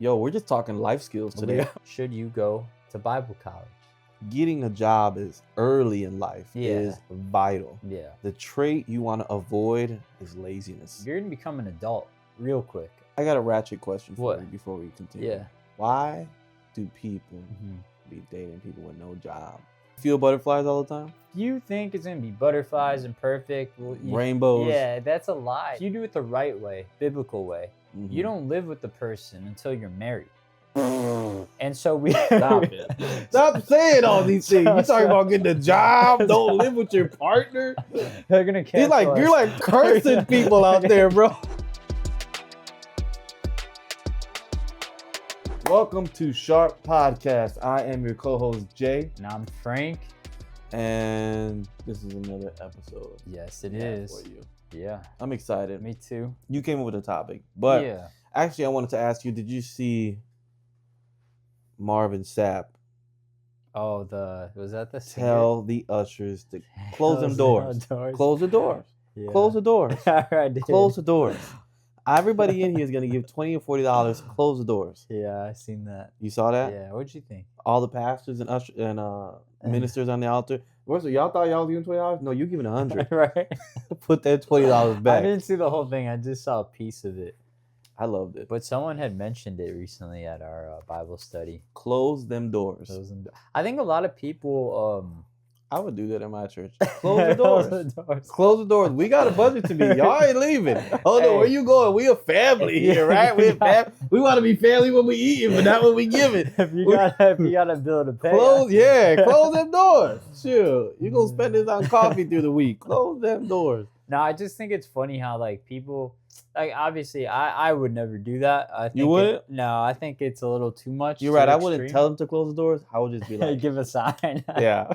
Yo, we're just talking life skills today. Should you go to Bible college? Getting a job is early in life is vital. Yeah. The trait you want to avoid is laziness. You're going to become an adult real quick. I got a ratchet question for What? you before we continue. Yeah. Why do people be dating people with no job? Feel butterflies all the time? You think it's going to be butterflies and perfect. Rainbows? Yeah, that's a lie. If you do it the right way, biblical way, you don't live with the person until you're married. And so we Stop it. Stop saying all these things. You talking about getting a job, don't live with your partner. They're gonna cancel You're like cursing people out there, bro. Welcome to Sharp Podcast. I am your co-host Jay. And I'm Frank. And this is another episode. Yes, it is. For you. Yeah. I'm excited. Me too. You came up with a topic. But actually I wanted to ask you, did you see Marvin Sapp? Oh, was that the singer? Tell the ushers to close them doors. Close the doors. Yeah. Close the doors. I did. Close the doors. Everybody in here is going to give $20 or $40. Close the doors. Yeah, I seen that. You saw that? Yeah. What'd you think? All the pastors and ministers on the altar. So y'all thought y'all was giving $20? No, you giving $100. Right. Put that $20 back. I didn't see the whole thing. I just saw a piece of it. I loved it. But someone had mentioned it recently at our Bible study. Close them doors. I think a lot of people... I would do that in my church. Close the doors. Close the doors. We got a budget to meet. Y'all ain't leaving. Hold on, where you going? We a family here, right? We a family. We want to be family when we eating, but not when we giving. If you got a bill to pay. Close them doors. Sure. You gonna spend this on coffee through the week. Close them doors. No, I just think it's funny how like people, like obviously I would never do that. I think you wouldn't? No, I think it's a little too much. You're right. I wouldn't tell them to close the doors. I would just be like, give a sign. Yeah.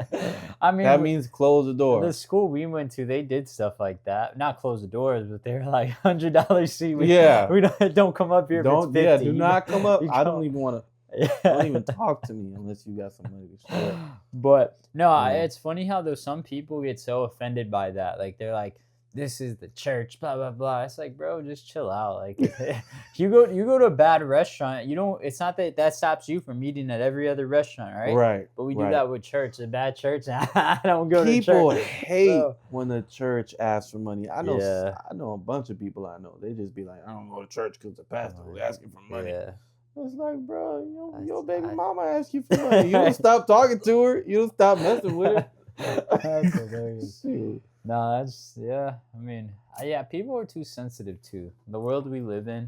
I mean, that means close the door. The school we went to, they did stuff like that. Not close the doors, but they're like $100 seat. We don't come up here. Don't. If it's 50. Do not come up. I don't even want to. Don't even talk to me unless you got some money to share. But no, it's funny how some people get so offended by that. Like they're like, this is the church, blah blah blah. It's like, bro, just chill out. Like, you go to a bad restaurant, it's not that stops you from eating at every other restaurant, right? Right. But we do that with church. A bad church, I don't go to church. People hate when the church asks for money. I know a bunch of people I know. They just be like, I don't go to church because the pastor was asking for money. Yeah. It's like, bro, your baby mama asked you for money. You don't stop talking to her. You don't stop messing with her. That's hilarious. Shoot. No, I mean, people are too sensitive too. The world we live in,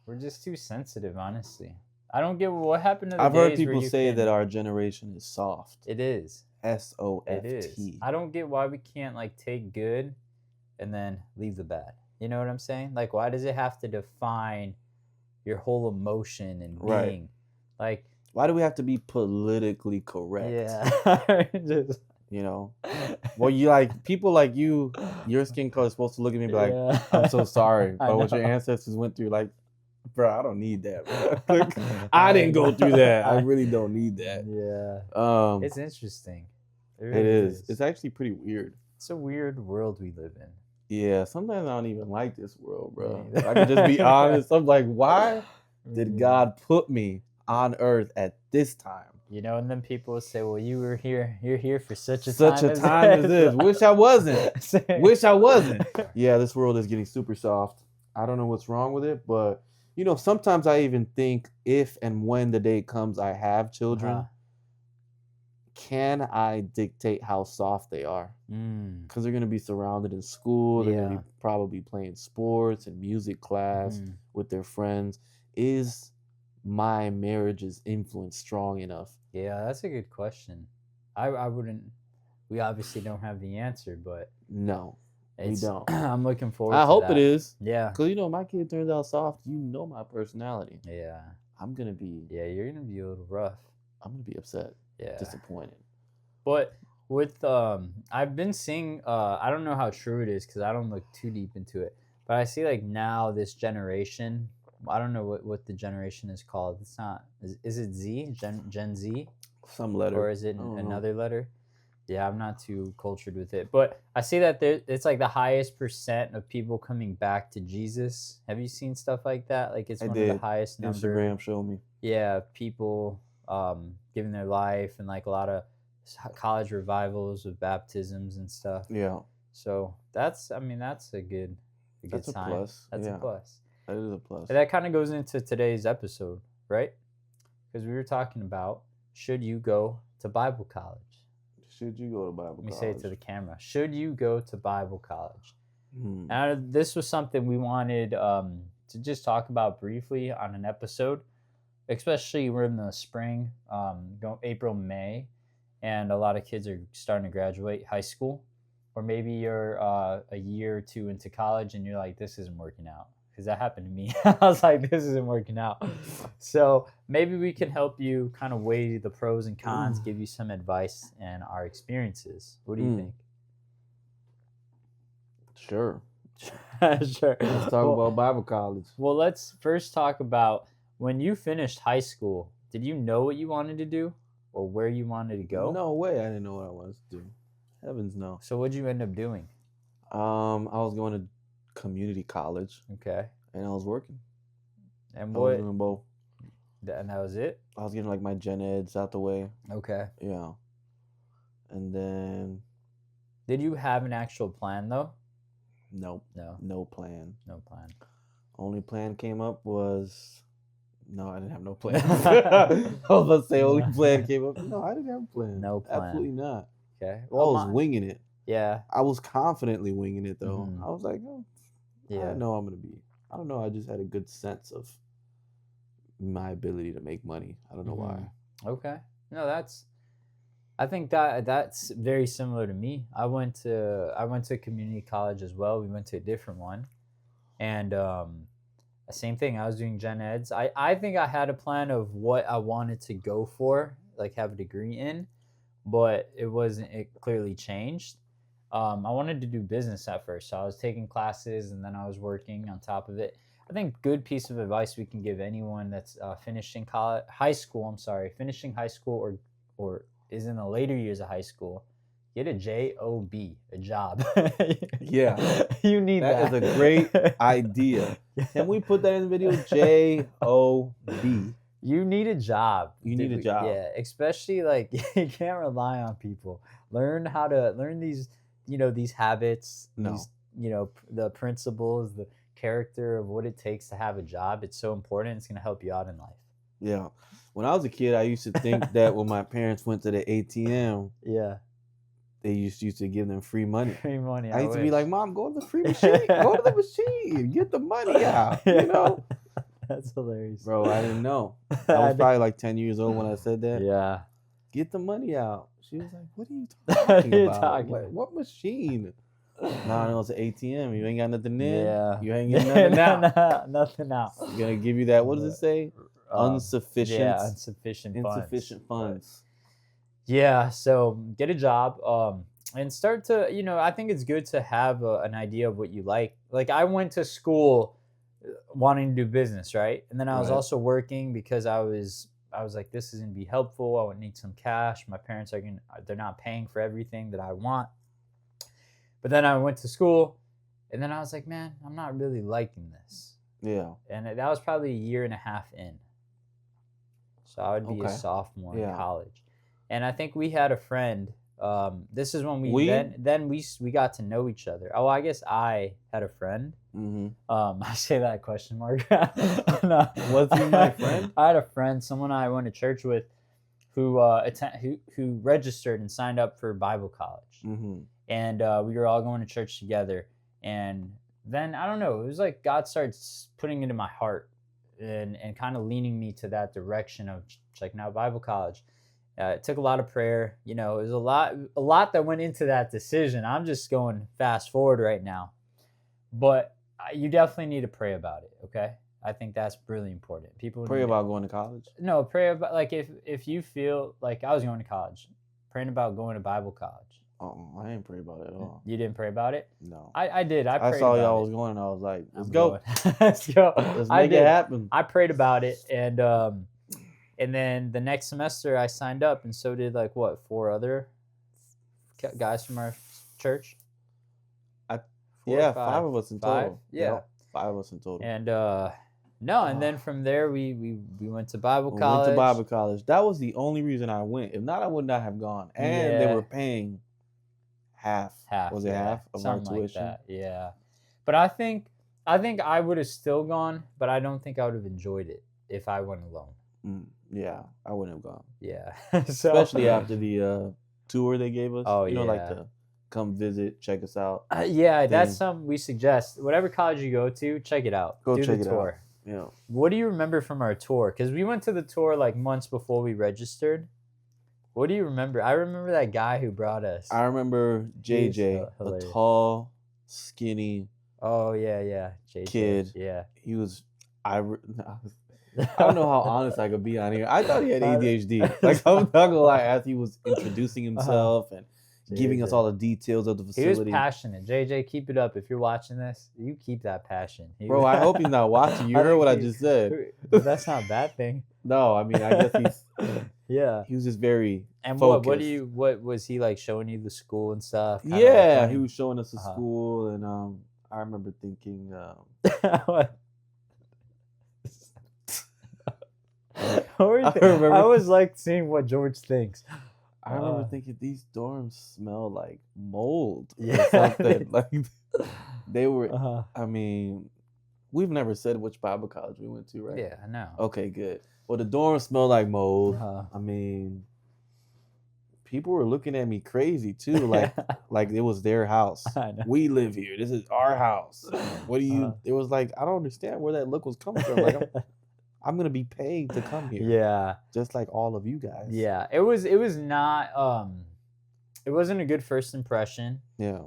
we're just too sensitive, honestly. I don't get what happened to the I've heard people say that our generation is soft. It is. SOFT. It is. I don't get why we can't like take good and then leave the bad. You know what I'm saying? Like, why does it have to define your whole emotion and being? Right. Like, why do we have to be politically correct? Yeah. You know, well, you like people like you. Your skin color is supposed to look at me and be like, "I'm so sorry," but what your ancestors went through, like, bro, I don't need that, bro. Like, I didn't go through that. I really don't need that. Yeah. It's interesting. It is. It's actually pretty weird. It's a weird world we live in. Yeah. Sometimes I don't even like this world, bro. If I can just be honest. I'm like, why did God put me on Earth at this time? You know, and then people will say, well, you're here for such a time as this. Wish I wasn't. Wish I wasn't. Yeah, this world is getting super soft. I don't know what's wrong with it, but, you know, sometimes I even think if and when the day comes I have children, can I dictate how soft they are? Because they're going to be surrounded in school. They're going to be probably playing sports and music class with their friends. Is my marriage's influence strong enough? Yeah, that's a good question. I wouldn't. We obviously don't have the answer, but no, we don't. I'm looking forward. I hope that. It is. Yeah, because you know my kid turns out soft. You know my personality. Yeah, I'm gonna be. Yeah, you're gonna be a little rough. I'm gonna be upset. Yeah, disappointed. But with I've been seeing. I don't know how true it is because I don't look too deep into it. But I see like now this generation. I don't know what the generation is called. It's not. Is it Z? Gen Z? Some letter. Or is it another letter? Yeah, I'm not too cultured with it, but I see that it's like the highest percent of people coming back to Jesus. Have you seen stuff like that? Like it's I one of the did. highest number. Instagram showed me. Yeah, people giving their life, and like a lot of college revivals with baptisms and stuff. Yeah. So that's a good That's a sign. plus. That's Yeah. a plus. That is a plus. And that kind of goes into today's episode, right? Because we were talking about, should you go to Bible college? Should you go to Bible college? Let me say it to the camera. Should you go to Bible college? Hmm. And this was something we wanted to just talk about briefly on an episode, especially we're in the spring, April, May, and a lot of kids are starting to graduate high school, or maybe you're a year or two into college and you're like, this isn't working out. Because that happened to me. I was like, this isn't working out. So maybe we can help you kind of weigh the pros and cons, give you some advice and our experiences. What do you think? Sure. Sure. Let's talk about Bible college. Well, let's first talk about when you finished high school. Did you know what you wanted to do or where you wanted to go? No way. I didn't know what I wanted to do. Heavens no. So what did you end up doing? I was going to community college. Okay. And I was working. And I was doing both. And that was it? I was getting like my gen eds out the way. Okay. Yeah. And then. Did you have an actual plan though? Nope. No plan. No plan. Only plan came up was. No, I didn't have no plan. I was about to say only plan came up. No, I didn't have a plan. No plan. Absolutely not. Okay. Well, I was winging it. Yeah. I was confidently winging it though. Mm-hmm. I was like, oh, yeah. I know I'm gonna be. I don't know. I just had a good sense of my ability to make money. I don't know why. Okay. No, I think that's very similar to me. I went to community college as well. We went to a different one, and same thing. I was doing gen eds. I think I had a plan of what I wanted to go for, like have a degree in, but it wasn't. It clearly changed. I wanted to do business at first, so I was taking classes and then I was working on top of it. I think good piece of advice we can give anyone that's finishing high school, finishing high school or is in the later years of high school, get a job, a job. Yeah. You need that. That is a great idea. Can we put that in the video? Job. You need a job. You need a job. Yeah, especially like you can't rely on people. Learn these, these habits, these, the principles, the character of what it takes to have a job. It's so important. It's going to help you out in life. Yeah. When I was a kid, I used to think that when my parents went to the ATM, they used to give them free money. Free money. I used to be like, Mom, go to the free machine. Go to the machine. Get the money out. That's hilarious. Bro, I didn't know. I was probably like 10 years old when I said that. Yeah. Get the money out. She was like, what are you talking about? What machine? No, no, it's an ATM. You ain't got nothing in. Yeah. You ain't getting nothing out. Nothing out. You're going to give you that. What does it say? Insufficient. Yeah, insufficient funds. Yeah, so get a job and start to, I think it's good to have an idea of what you like. Like I went to school wanting to do business, right? And then I was also working because I was like, this is going to be helpful. I would need some cash. My parents they're not paying for everything that I want. But then I went to school and then I was like, man, I'm not really liking this. Yeah. And that was probably a year and a half in. So I would be a sophomore in college. And I think we had a friend. This is when we got to know each other. Oh, I guess I had a friend. Mm-hmm. I say that question mark. No. Was he my friend? I had a friend, someone I went to church with, who registered and signed up for Bible college. Mm-hmm. And we were all going to church together. And then I don't know. It was like God starts putting it in my heart and kind of leaning me to that direction of checking out Bible college. It took a lot of prayer. It was a lot that went into that decision. I'm just going fast forward right now. But you definitely need to pray about it, okay? I think that's really important. People pray about going to college? No, pray about, like, if you feel like I was going to college, praying about going to Bible college. Oh, I didn't pray about it at all. You didn't pray about it? No. I did. I saw y'all was going and I was like, let's go. Let's go. Let's make it happen. I prayed about it and then the next semester I signed up and so did 4 guys from our church? Yeah, 5 of us in Five? total. Yeah. Yep, 5 of us in total. And no, and then from there we went to Bible We college. went to Bible college. That was the only reason I went. If not, I would not have gone. And they were paying half. Was it half of our tuition? Like that. Yeah. But I think I would have still gone, but I don't think I would have enjoyed it if I went alone. Yeah, I wouldn't have gone. Yeah. Especially after the tour they gave us. Oh, like to come visit, check us out. Yeah, that's something we suggest. Whatever college you go to, check it out. Go do check the it tour. out. Yeah. What do you remember from our tour? Because we went to the tour like months before we registered. What do you remember? I remember that guy who brought us. I rember JJ, a tall, skinny. Oh yeah, JJ. Kid. Yeah. He was. I don't know how honest I could be on here. I thought he had ADHD. Like, I'm not gonna lie. As he was introducing himself and giving us all the details of the facility, he was passionate. JJ, keep it up. If you're watching this, you keep that passion. Bro, I hope he's not watching. You heard what I just said. That's not a bad thing. No, I mean, I guess he's. Yeah. He was just very. And focused. what was he like showing you the school and stuff? Yeah, he was showing us the school, and I remember thinking. What? I was like seeing what George thinks. I remember thinking these dorms smell like mold or Yeah. something. Like they were. I mean, we've never said which Bible college we went to, right? Yeah, I know. Okay, good. Well, the dorms smell like mold. I mean, people were looking at me crazy too, like it was their house. We live here. This is our house. What do you? It was like, I don't understand where that look was coming from. Like, I'm gonna be paying to come here. Yeah. Just like all of you guys. Yeah. It was not it wasn't a good first impression. Yeah.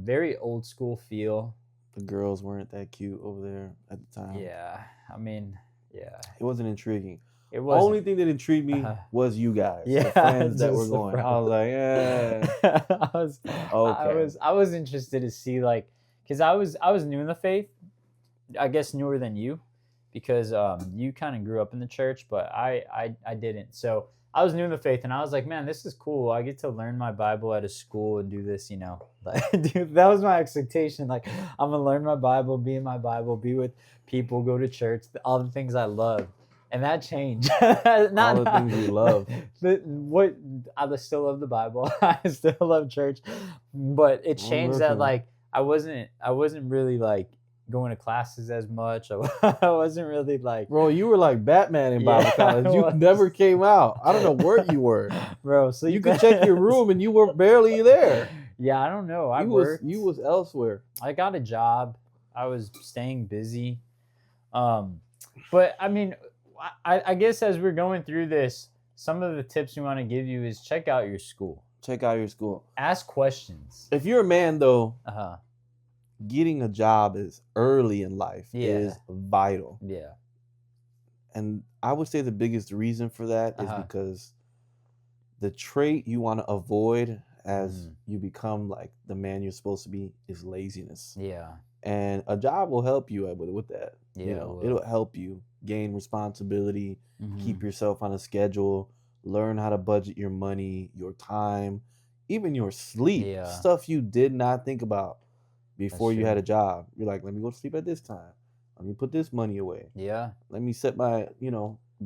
Very old school feel. The girls weren't that cute over there at the time. Yeah. I mean, yeah. It wasn't intriguing. It was. Only thing that intrigued me was you guys. Yeah. The friends that were going. I was like, okay. I was interested to see, like, because I was new in the faith. I guess newer than you. Because you kind of grew up in the church, but I didn't. So I was new in the faith, and I was like, man, this is cool. I get to learn my Bible at a school and do this, you know. Dude, that was my expectation. Like, I'm going to learn my Bible, be in my Bible, be with people, go to church, all the things I love. And that changed. All the things you love. I still love the Bible. I still love church. But it changed that, like, I wasn't really, like, going to classes as much. I wasn't really like, bro, you were like Batman in Bible college. You never came out. I don't know where you were, bro. So you could check your room and you were barely there. Yeah, I don't know. You was elsewhere. I got a job. I was staying busy. But I mean, I guess as we're going through this, some of the tips we want to give you is check out your school. Check out your school. Ask questions. If you're a man, though, getting a job is early in life is vital. Yeah. And I would say the biggest reason for that is because the trait you want to avoid as you become like the man you're supposed to be is laziness. Yeah. And a job will help you with that. Yeah, you know, it'll help you gain responsibility, keep yourself on a schedule, learn how to budget your money, your time, even your sleep. Stuff you did not think about before you had a job. You're like, let me go to sleep at this time. Let me put this money away. Yeah. Let me set my,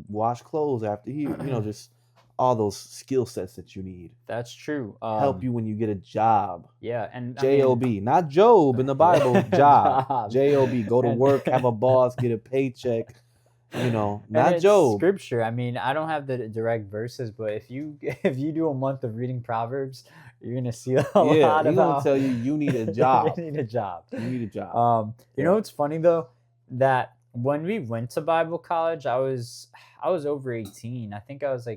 wash clothes after here. Just all those skill sets that you need. That's true. Help you when you get a job. Yeah. And J-O-B. Not Job in the Bible. Job. J-O-B. Go to work, have a boss, get a paycheck. Not Job. Scripture. I mean, I don't have the direct verses, but if you do a month of reading Proverbs, you're gonna see a lot about. He's gonna tell you need a job. You need a job. You need a job. You know what's funny though? That when we went to Bible college, I was over 18. I think I was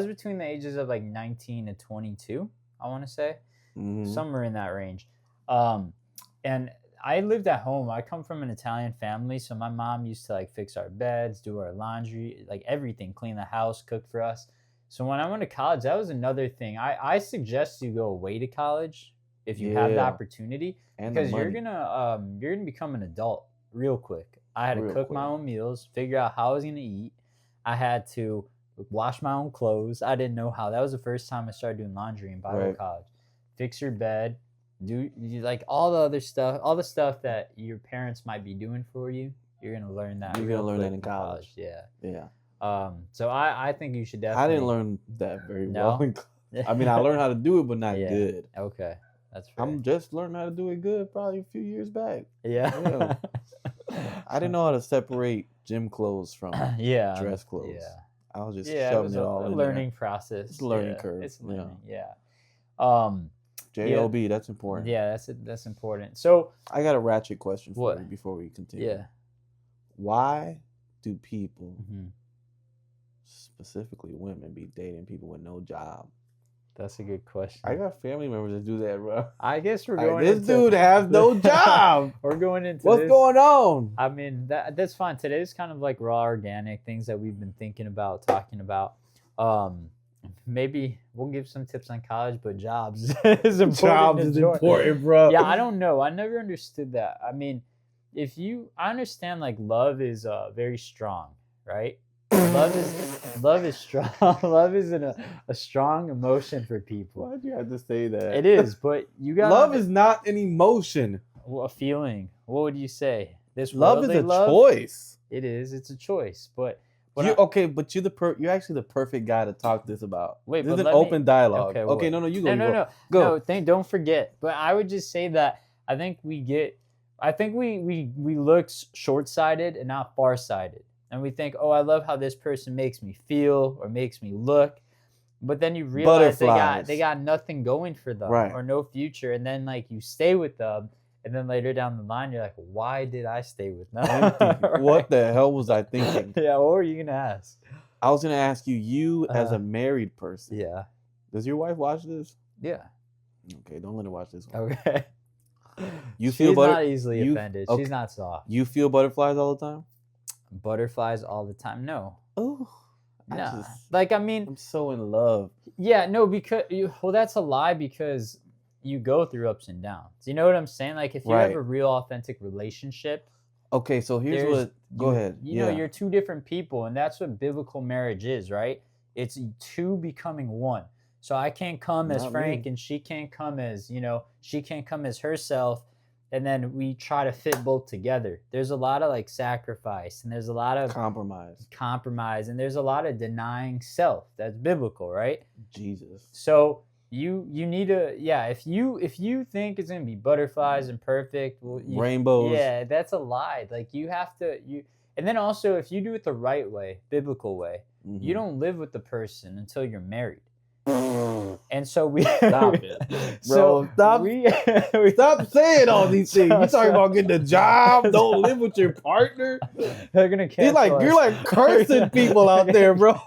between the ages of like 19 and 22. I want to say somewhere in that range. And I lived at home. I come from an Italian family, so my mom used to like fix our beds, do our laundry, like everything, clean the house, cook for us. So when I went to college, that was another thing. I suggest you go away to college if you have the opportunity, because you're gonna become an adult real quick. I had to cook my own meals, figure out how I was gonna eat. I had to wash my own clothes. I didn't know how. That was the first time I started doing laundry in Bible college. Fix your bed. Do like all the other stuff, all the stuff that your parents might be doing for you. You're gonna learn that. You're gonna learn that in college. Yeah. Yeah. So I think you should definitely. I didn't learn that very well. I mean, I learned how to do it, but not good. Okay, that's fair. I'm just learning how to do it good. Probably a few years back. Yeah. I didn't know how to separate gym clothes from dress clothes. Yeah. I was just shoving it all in learning process. It's a learning curve. It's learning. Yeah. JOB, that's important. Yeah, that's important. So I got a ratchet question for you before we continue. Yeah. Why do people, specifically women, be dating people with no job? That's a good question. I got family members that do that, bro. I guess we're going this dude has no job. We're going into What's going on? I mean, that's fine. Today's kind of like raw, organic things that we've been thinking about, talking about. Maybe we'll give some tips on college, but jobs is important. Jobs is important, bro. Yeah, I don't know. I never understood that. I mean, I understand like love is very strong, right? Love is strong. Love is a strong emotion for people. Why'd you have to say that? It is, but you got love is not an emotion. A feeling. What would you say? This love is a choice. It is. It's a choice, but but you're actually the perfect guy to talk this about. Wait, this is an open dialogue. Okay, no, you go. No. Go. Don't forget. But I would just say that I think we look short-sighted and not far-sighted. And we think, oh, I love how this person makes me feel or makes me look. But then you realize they got nothing going for them or no future. And then like you stay with them. And then later down the line, you're like, why did I stay with them? What the hell was I thinking? Yeah, what were you going to ask? I was going to ask you as a married person. Yeah. Does your wife watch this? Yeah. Okay, don't let her watch this one. Okay. She's not easily offended. Okay. She's not soft. You feel butterflies all the time? Butterflies all the time? No. Oh. No. Like, I mean. I'm so in love. Yeah, no, because that's a lie because you go through ups and downs. You know what I'm saying? Like if you have a real authentic relationship. Okay, so here's what. Go ahead. You know, you're two different people, and that's what biblical marriage is, right? It's two becoming one. So I can't come as Frank, and she can't come as she can't come as herself, and then we try to fit both together. There's a lot of like sacrifice, and there's a lot of compromise, and there's a lot of denying self. That's biblical, right? Jesus. So. You need to if you think it's gonna be butterflies and perfect rainbows, that's a lie. Like you have to and then also if you do it the right way, biblical way, you don't live with the person until you're married. And so we stop it, bro. Stop saying all these things. You talking about getting a job? Don't live with your partner. They're gonna cancel you're like cursing people out there, bro.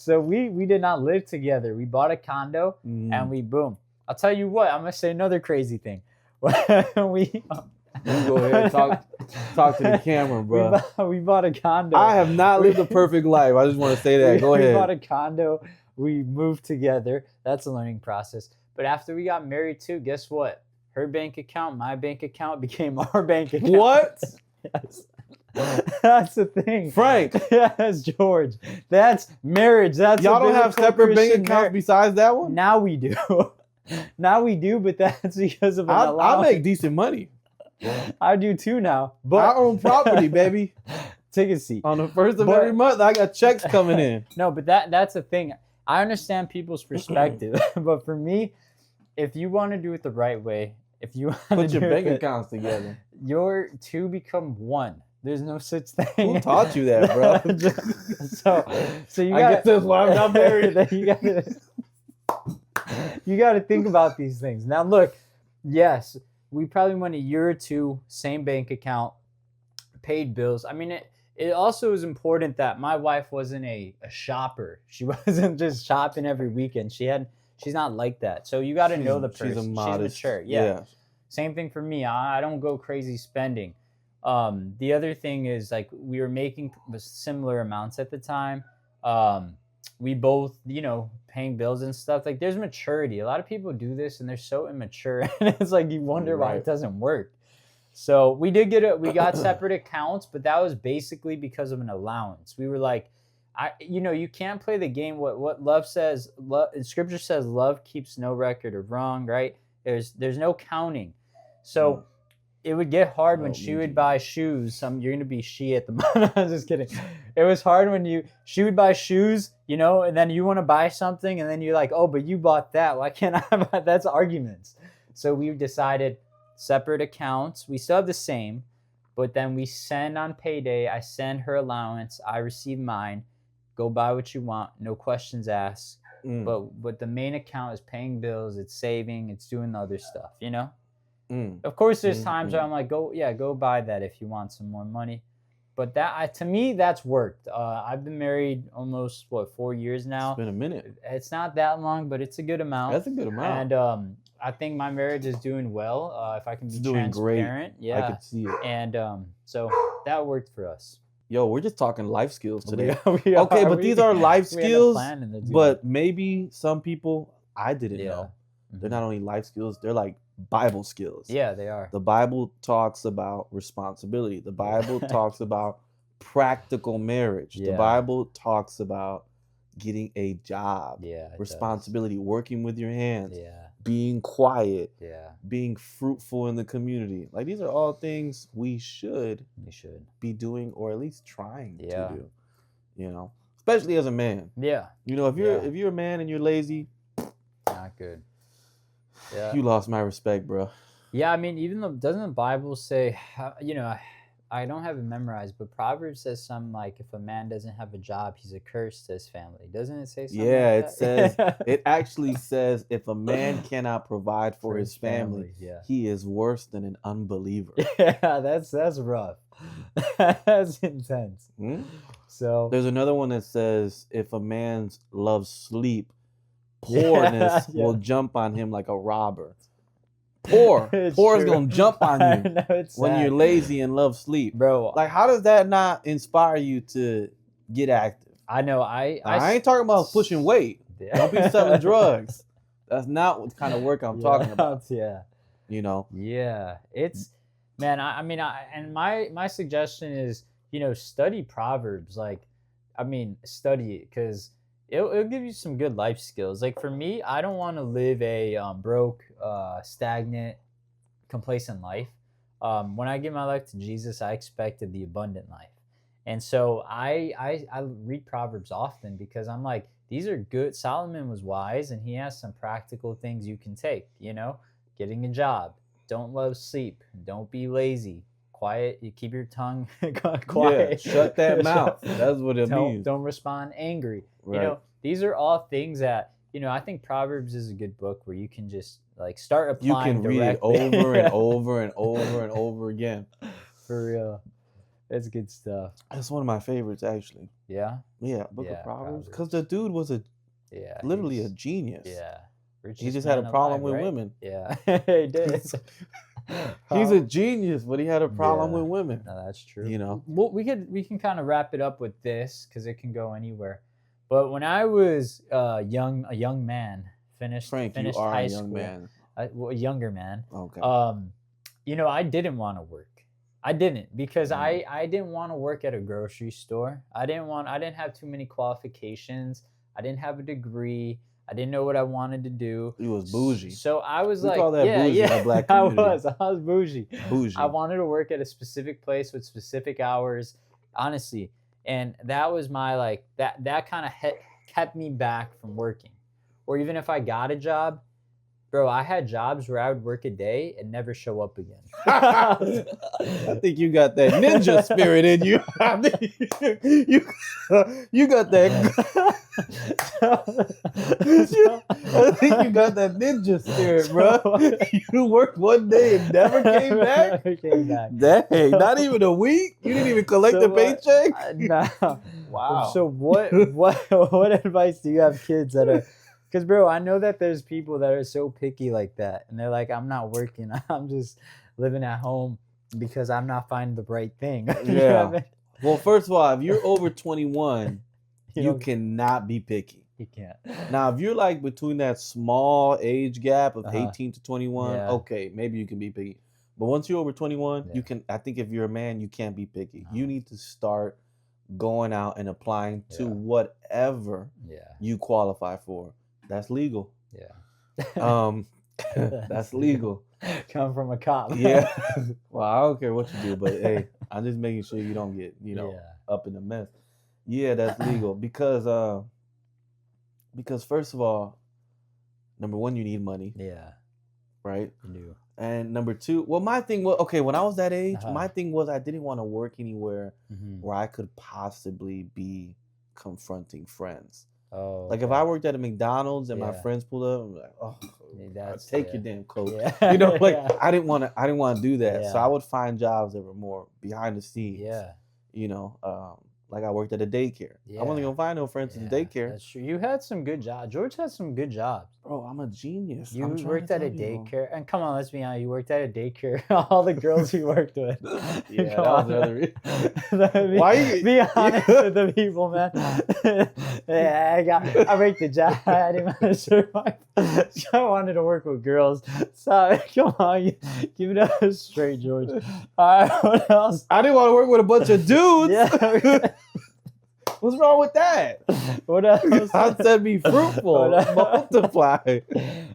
So we did not live together. We bought a condo and we boom. I'll tell you what. I'm gonna say another crazy thing. You go ahead, talk to the camera, bro. We bought a condo. I have not lived a perfect life. I just want to say that. Go ahead. We bought a condo. We moved together. That's a learning process. But after we got married too, guess what? Her bank account, my bank account became our bank account. What? Yes. That's the thing, Frank. Yes, George. That's marriage. That's y'all don't have separate bank accounts besides that one. Now we do. But that's because of an allowance. I make decent money. I do too now. But I own property, baby. Take a seat. On the first of every month, I got checks coming in. No, but that's the thing. I understand people's perspective, but for me, if you want to do it the right way, if you want put your bank accounts together, your two become one. There's no such thing. Who taught you that, bro? so you got. I guess that's why I'm not married. You got to think about these things. Now, look. Yes, we probably went a year or two, same bank account, paid bills. I mean, it also is important that my wife wasn't a shopper. She wasn't just shopping every weekend. She's not like that. So you got to know the person. She's mature. Yeah. Same thing for me. I don't go crazy spending. The other thing is like we were making similar amounts at the time. We both, paying bills and stuff. Like there's maturity. A lot of people do this and they're so immature, and it's like you wonder why it doesn't work. So we got separate accounts, but that was basically because of an allowance. We were like, you can't play the game. What love says, Scripture says, love keeps no record of wrong, right? There's no counting. So it would get hard when she would buy shoes. You're gonna be she at the moment. I'm just kidding. It was hard when she would buy shoes, and then you want to buy something, and then you're like, oh, but you bought that. Why can't I buy? That's arguments. So we've decided separate accounts. We still have the same, but then we send on payday. I send her allowance. I receive mine. Go buy what you want. No questions asked. But the main account is paying bills. It's saving. It's doing the other stuff. Of course, there's times where I'm like, go buy that if you want some more money. But to me, that's worked. I've been married almost 4 years now. It's been a minute. It's not that long, but it's a good amount. That's a good amount. And I think my marriage is doing well. If I can be transparent, great. Yeah, I could see it. And so that worked for us. Yo, we're just talking life skills today. These are life skills. But maybe some people I didn't know. They're not only life skills, they're like Bible skills. Yeah, they are. The Bible talks about responsibility. The Bible talks about practical marriage. The Bible talks about getting a job. Yeah. Responsibility, working with your hands. Yeah. Being quiet. Yeah. Being fruitful in the community. Like these are all things we should be doing, or at least trying to do. Especially as a man. Yeah. If you're a man and you're lazy, not good. Yeah. You lost my respect, bro. Yeah, I mean, even though doesn't the Bible say, I don't have it memorized, but Proverbs says something like, if a man doesn't have a job, he's a curse to his family. Doesn't it say something? Yeah, like it says it actually says if a man cannot provide for his family, he is worse than an unbeliever. Yeah, that's rough. That's intense. So there's another one that says if a man loves sleep, poorness will jump on him like a robber. Poor is gonna jump on you when you're lazy and love sleep, bro. Like, how does that not inspire you to get active? I know. I ain't talking about pushing weight. Don't be selling drugs. That's not what kind of work I'm talking about. Yeah. Yeah. It's man. And my suggestion is study Proverbs. Study it because it'll give you some good life skills. Like for me, I don't want to live a broke, stagnant, complacent life. When I gave my life to Jesus, I expected the abundant life. And so I read Proverbs often because I'm like, these are good. Solomon was wise and he has some practical things you can take, getting a job. Don't love sleep. Don't be lazy. Quiet. You keep your tongue quiet. Yeah, shut that mouth. That's what it means. Don't respond angry. Right. These are all things that, I think Proverbs is a good book where you can just start applying. You can read it over and over and over and over again. For real. It's good stuff. That's one of my favorites, actually. Yeah? Yeah, Book of Proverbs. Because the dude was literally a genius. Yeah. He just had a problem with women. Yeah, he did. He's a genius, but he had a problem with women. No, that's true. Well, we can kind of wrap it up with this because it can go anywhere. But when I was a young man, finished you are high a young school, man. A younger man. Okay. I didn't want to work. I didn't because I didn't want to work at a grocery store. I didn't have too many qualifications. I didn't have a degree. I didn't know what I wanted to do. He was bougie. So I was we call that bougie in the black community. I was bougie. Bougie. I wanted to work at a specific place with specific hours, honestly. And that was my that kind of kept me back from working. Or even if I got a job, bro, I had jobs where I would work a day and never show up again. I think you got that ninja spirit in you. You got that. I think you got that ninja spirit, bro. You worked one day and never came back? Never came back. Dang, not even a week? You didn't even collect the paycheck? No. Wow. So what advice do you have kids that are... Because, bro, I know that there's people that are so picky like that. And they're like, I'm not working. I'm just living at home because I'm not finding the right thing. Yeah. Well, first of all, if you're over 21, you cannot be picky. You can't. Now, if you're between that small age gap of 18 to 21, okay, maybe you can be picky. But once you're over 21, you can. I think if you're a man, you can't be picky. You need to start going out and applying to Yeah. whatever Yeah. you qualify for. That's legal. Yeah. That's legal. Come from a cop. Yeah. Well, I don't care what you do, but hey, I'm just making sure you don't get, Yeah. up in the mess. Yeah, that's legal because first of all, number one, you need money, Yeah. right? You do. And number two, well, my thing was, okay, when I was that age, Uh-huh. my thing was I didn't want to work anywhere Mhm. where I could possibly be confronting friends. Oh. Like if I worked at a McDonald's and my Yeah. friends pulled up, I'm like, oh, That's take your damn coat. Yeah. You know, like Yeah. I didn't want to do that. So Yeah. I would find jobs that were more behind the scenes. Yeah. Like I worked at a daycare. I wasn't Yeah. gonna find no friends in the daycare. That's true. You had some good jobs. George had some good jobs. Bro, I'm a genius. You I'm trying worked to at a tell you, bro. daycare, and come on, let's be honest. You worked at a daycare. All the girls you worked with. Yeah, Come that was on. another reason. Why you- be honest with the people, man? Yeah, I worked the job. I didn't want to survive. I wanted to work with girls. So come on, give it up straight, George. All right, what else? I didn't want to work with a bunch of dudes. Yeah. What's wrong with that? What else? I said be fruitful, What else? multiply.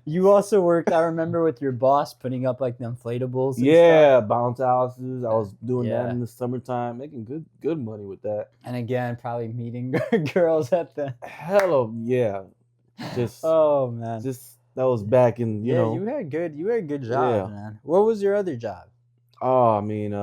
You also worked, I remember, with your boss putting up like the inflatables. And Yeah, stuff. bounce houses. I was doing that Yeah. in the summertime, making good money with that. And again, probably meeting girls at the. Hello, yeah. Just Oh man. that was back in you know. You had good jobs, Yeah. man. What was your other job? Oh, I mean,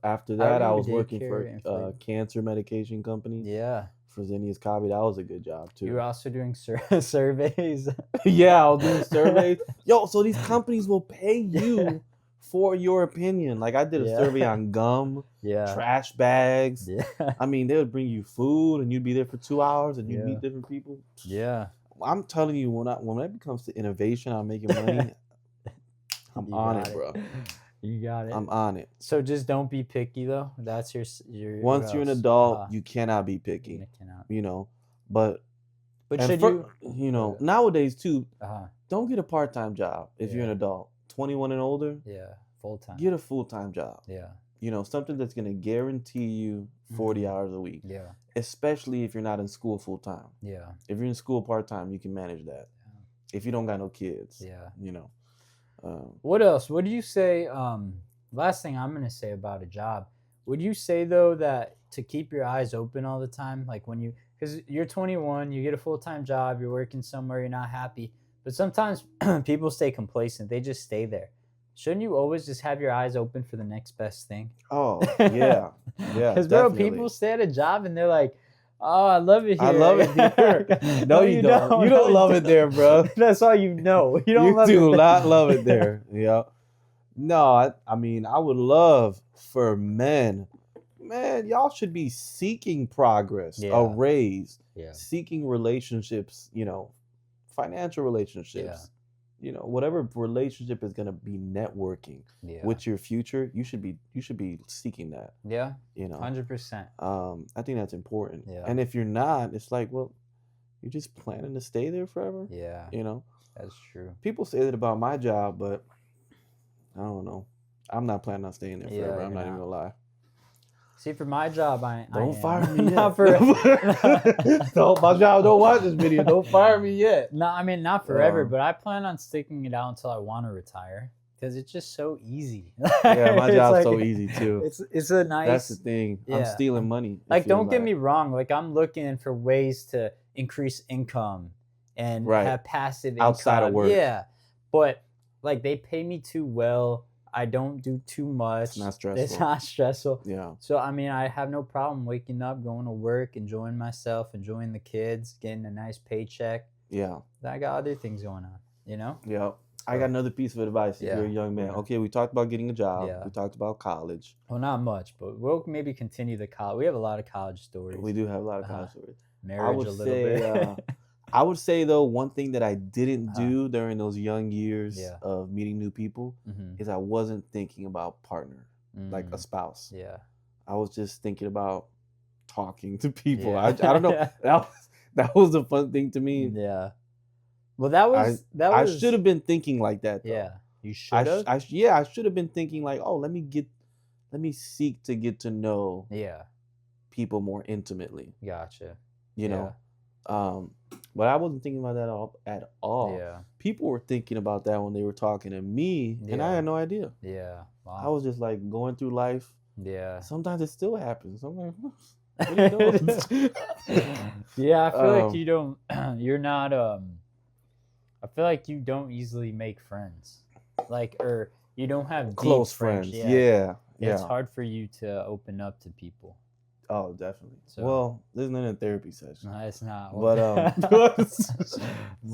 after that, I remember was working daycare for and cancer medication company. Yeah. Fresenius Kabi. That was a good job too. You were also doing surveys. Yeah, I was doing surveys. Yo, so these companies will pay you for your opinion. Like I did a Yeah. survey on gum, Yeah. trash bags. Yeah. I mean, they would bring you food, and you'd be there for 2 hours, and you'd Yeah. meet different people. Yeah. I'm telling you, when it comes to innovation, I'm making money. I'm You on got it, bro. You got it. I'm on it. So just don't be picky though. That's your. Once what you're an else? adult, you cannot be picky. You cannot. But But and should you? nowadays too, Uh-huh. don't get a part-time job if you're an Yeah. adult. 21 and older, Yeah. Full time. get a full-time job. Yeah. Something that's going to guarantee you 40 hours a week, Yeah. especially if you're not in school full-time. Yeah. If you're in school part-time, you can manage that. If you don't got no kids, Yeah. What else? What do you say? Last thing I'm gonna say about a job. Would you say though that to keep your eyes open all the time, like because you're 21, you get a full-time job, you're working somewhere, you're not happy, but sometimes people stay complacent. They just stay there. Shouldn't you always just have your eyes open for the next best thing? Oh, yeah. Yeah. Because bro, definitely. people stay at a job and they're like, "Oh, I love it here." I love it here. No, you don't. You No, don't love it there, bro. That's all you know. You don't You love do it not love it there. Yeah. No, I mean, I would love for men, man, y'all should be seeking progress, a Yeah. raise, Yeah. seeking relationships, financial relationships, whatever relationship is going to be networking Yeah. with your future, you should be seeking that, Yeah. 100%. 100%. I think that's important. Yeah. And if you're not, it's like, well, you're just planning to stay there forever. Yeah. That's true. People say that about my job, but I don't know. I'm not planning on staying there Yeah, forever. I'm you're not even not. gonna lie. See, for my job, I Don't am. fire me yet. Not for. My job, don't watch this video. Don't fire me yet. No, I mean not forever, Um, but I plan on sticking it out until I want to retire because it's just so easy. Yeah, my It's job's like- so easy too. It's a nice. That's the thing. I'm yeah. stealing money. it Like, feels don't get me wrong. Like, I'm looking for ways to increase income and Right. have passive Outside of income. work. Yeah, but like they pay me too well. I don't do too much. It's not It's stressful. not stressful. Yeah. So I mean, I have no problem waking up, going to work, enjoying myself, enjoying the kids, getting a nice paycheck. Yeah. I got other things going on, Yeah. I got another piece of advice if Yeah. you're a young man. Yeah. Okay, we talked about getting a job. Yeah. We talked about college. Well, not much, but we'll maybe continue the college. We have a lot of college stories. We do have a lot of Uh-huh. college stories. Marriage would a little say, bit. I would say though, one thing that I didn't Uh-huh. do during those young years Yeah. of meeting new people Mhm. is I wasn't thinking about partner, like a Mm, spouse. yeah. I was just thinking about talking to people. Yeah. I don't know. Yeah. That was a fun thing to me. Yeah. Well, that was. I should have been thinking like that. Though. Yeah. You should have. I should have been thinking like, oh, let me seek to get to know Yeah. people more intimately. Gotcha. You know, but I wasn't thinking about that at all. Yeah. People were thinking about that when they were talking to me, and I had no idea. Yeah. Wow. I was just like going through life. Yeah. Sometimes it still happens. I'm like, what are you doing? Yeah, I feel like you don't. You're not. I feel like you don't easily make friends, like, or you don't have Close deep friends. friendships. Yeah. It's hard for you to open up to people. Oh, definitely. So, well, this isn't a therapy session. No, it's not. But this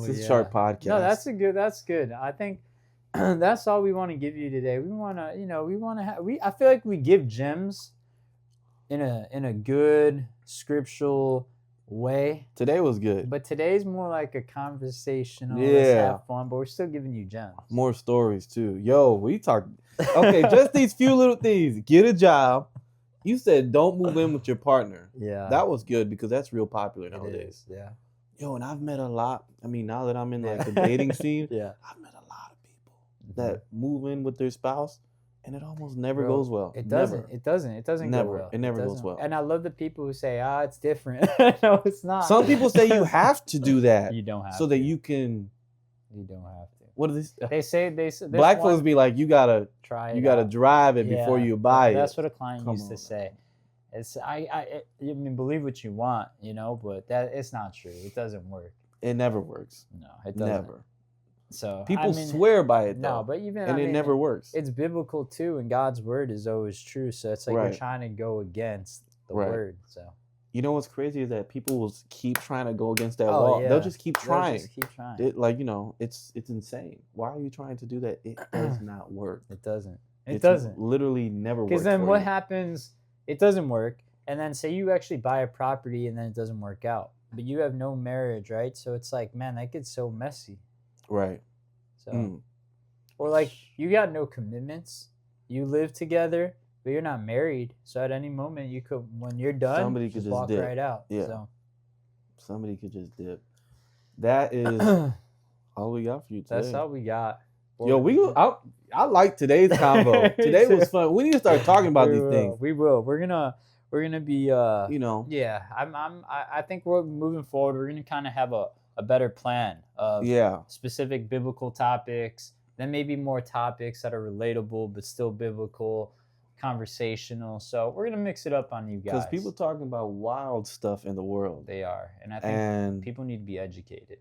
is Sharp Podcast. No, that's good. I think that's all we want to give you today. We want to, I feel like we give gems in a good scriptural way. Today was good. But today's more like a conversational. Let's have fun, but we're still giving you gems. More stories too. Yo, we talked. Okay, just these few little things. Get a job. You said don't move in with your partner. Yeah. That was good because that's real popular nowadays. Yeah. Yo, and I've met a lot. I mean, now that I'm in like the dating scene, I've met a lot of people that move in with their spouse, and it almost never goes well. It doesn't. It doesn't Never. go well. It never goes well. And I love the people who say, it's different. No, it's not. Some people say you have to do that. You don't have so to. that you can. You don't have to. What is this? They say black folks be like, you gotta try it. You gotta drive it before you buy it. That's what a client used to say. It's I mean, believe what you want, but it's not true. It doesn't work. It never works. No, it doesn't. Never. So people swear by it though. No, but even it never works. It's biblical too, and God's word is always true. So it's like you're trying to go against the word. So you know what's crazy is that people will keep trying to go against that wall. Yeah. They'll just keep trying. It's insane. Why are you trying to do that? It does not work. It doesn't. It doesn't. Literally never works. Because then what happens? It doesn't work, and then say you actually buy a property and then it doesn't work out, but you have no marriage, right? So it's like, man, that gets so messy. Right. So, or like you got no commitments. You live together, but you're not married. So at any moment, you could, when you're done, somebody could just walk dip. Right out. Yeah. So. Somebody could just dip. That is all we got for you today. That's all we got. Yo, I like today's combo. Today was fun. We need to start talking about these things. We will. We're gonna be. Yeah. I think we're moving forward. We're gonna kind of have a better plan of specific biblical topics, then maybe more topics that are relatable but still biblical, conversational. So we're gonna mix it up on you guys. Because people talking about wild stuff in the world. They are, and I think people need to be educated.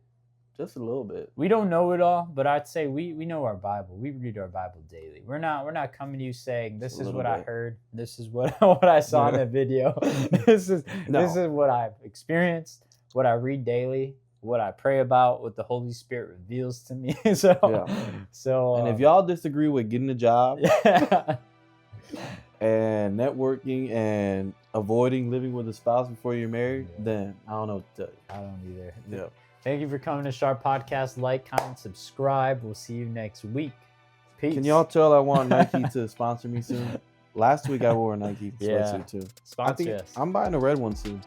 Just a little bit. We don't know it all, but I'd say we know our Bible. We read our Bible daily. We're not coming to you saying this is what I heard. This is what I saw in the video. This is what I've experienced. What I read daily. What I pray about. What the Holy Spirit reveals to me. So and if y'all disagree with getting a job, and networking and avoiding living with a spouse before you're married, then I don't know what to tell you. I don't either. Yeah. Thank you for coming to Sharp Podcast. Like, comment, subscribe. We'll see you next week. Peace. Can y'all tell I want Nike to sponsor me soon? Last week I wore a Nike sweatshirt too. Sponsor us. I'm buying a red one soon.